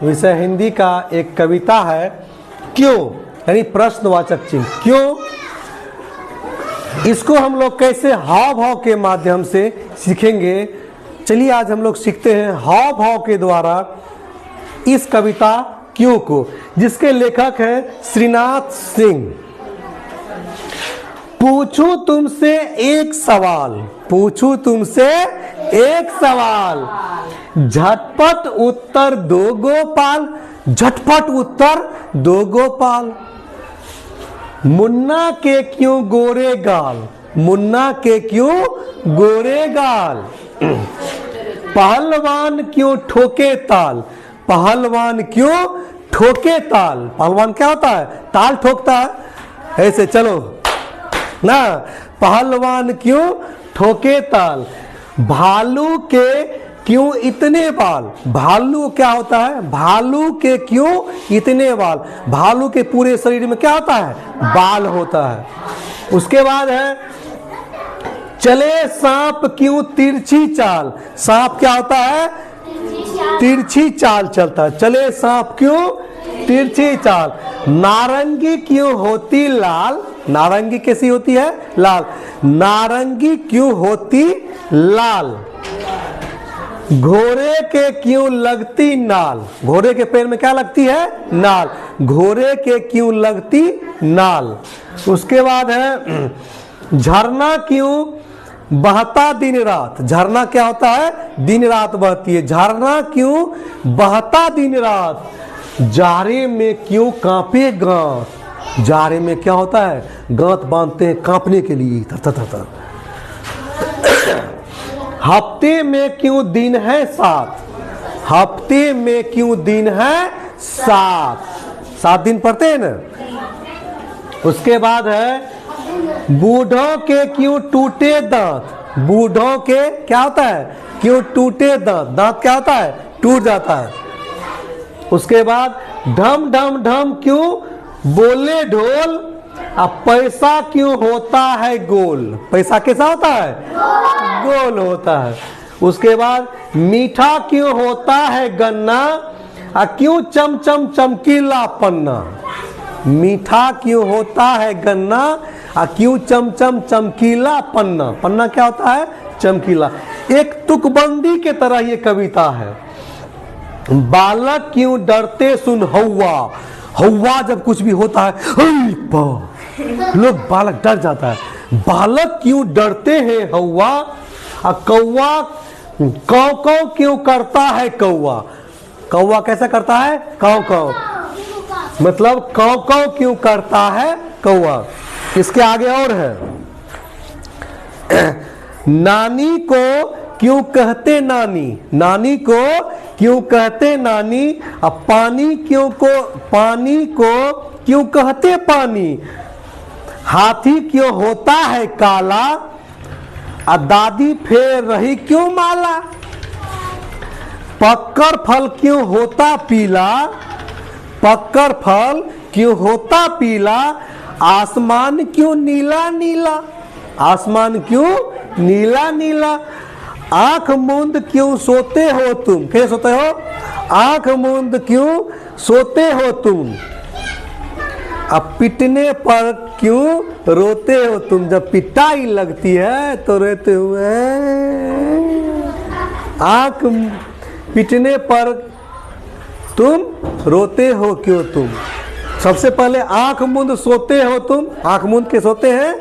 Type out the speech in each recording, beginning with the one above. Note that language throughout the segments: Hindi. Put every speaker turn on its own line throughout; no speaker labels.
विषय हिंदी का एक कविता है क्यों, यानी प्रश्नवाचक चिन्ह क्यों। इसको हम लोग कैसे हाव भाव के माध्यम से सीखेंगे। चलिए आज हम लोग सीखते हैं हाव भाव के द्वारा इस कविता क्यों को, जिसके लेखक हैं श्रीनाथ सिंह। पूछूं तुमसे एक सवाल, पूछूं तुमसे एक सवाल, झटपट उत्तर दो गोपाल, झटपट उत्तर दो गोपाल। मुन्ना के क्यों गोरे गाल, मुन्ना के क्यों गोरे गाल। पहलवान क्यों ठोके ताल, पहलवान क्यों ठोके ताल। पहलवान क्या होता है, ताल ठोकता है ऐसे, चलो ना। पहलवान क्यों ठोके ताल। भालू के क्यों इतने बाल, भालू क्या होता है, भालू के क्यों इतने बाल। भालू के पूरे शरीर में क्या होता है, बाल होता है। उसके बाद है चले सांप क्यों तिरछी चाल। सांप क्या होता है, तिरछी चाल चलता है। चले सांप क्यों तिरछी चाल। नारंगी क्यों होती लाल, नारंगी कैसी होती है, लाल। नारंगी क्यों होती लाल। घोड़े के क्यों लगती नाल, घोड़े के पैर में क्या लगती है, नाल। घोड़े के क्यों लगती नाल। उसके बाद है झरना क्यों बहता दिन रात। झरना क्या होता है, दिन रात बहती है। झरना क्यों बहता दिन रात। जाड़े में क्यों कांपे गांत, जाड़े में क्या होता है, गांत बांधते हैं कांपने के लिए, तर तर तर। हफ्ते में क्यों दिन है सात, हफ्ते में क्यों दिन है सात, 7 दिन पढ़ते हैं ना। उसके बाद है बूढ़ों के क्यों टूटे दांत, बूढ़ों के क्या होता है, क्यों टूटे दांत। दांत क्या होता है, टूट जाता है। उसके बाद ढम ढम ढम क्यों बोले ढोल। अब पैसा क्यों होता है गोल, पैसा कैसा होता है, गोल होता है। उसके बाद मीठा क्यों होता है गन्ना, क्यों चमचम चमकीला पन्ना। मीठा क्यों होता है गन्ना, क्यों चमचम चमकीला पन्ना। पन्ना क्या होता है, चमकीला। एक तुकबंदी के तरह ये कविता है। बालक क्यों डरते सुन हौवा, हौवा जब कुछ भी होता है लोग बालक डर जाता है। बालक क्यों डरते हैं हौवा। कौवा कौ कौ क्यों करता है कौवा, कौवा कैसा करता है, कौ कौ, मतलब कौ कौ क्यों करता है कौवा। इसके आगे और है नानी को क्यों कहते नानी, नानी को क्यों कहते नानी। अब पानी क्यों को, पानी को क्यों कहते पानी। हाथी क्यों होता है काला, दादी फेर रही क्यों माला। पक्कर फल क्यों होता पीला, पक्कर फल क्यों होता पीला। आसमान क्यों नीला नीला, आसमान क्यों नीला नीला। आंख मूंद क्यों सोते हो तुम, कैसे सोते हो, आंख मूंद क्यों सोते हो तुम। अब पिटने पर क्यों रोते हो तुम, जब पिटाई लगती है तो रोते हुए। आंख पिटने पर तुम रोते हो क्यों तुम। सबसे पहले आंख मूंद सोते हो तुम, आंख मूंद के सोते हैं,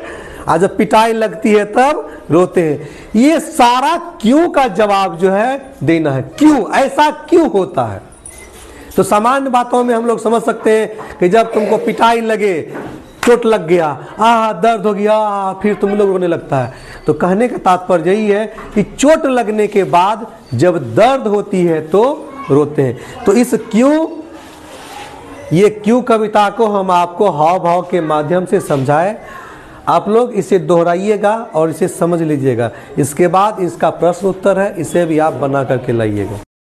और जब पिटाई लगती है तब रोते हैं। ये सारा क्यों का जवाब जो है देना है, क्यों, ऐसा क्यों होता है। तो सामान्य बातों में हम लोग समझ सकते हैं कि जब तुमको पिटाई लगे, चोट लग गया, दर्द हो गया, फिर तुम लोग रोने लगता है। तो कहने का तात्पर्य यही है कि चोट लगने के बाद जब दर्द होती है तो रोते हैं। तो इस क्यों, ये क्यों कविता को हम आपको हाव भाव के माध्यम से समझाए। आप लोग इसे दोहराइएगा और इसे समझ लीजिएगा। इसके बाद इसका प्रश्न उत्तर है, इसे भी आप बना करके लाइएगा।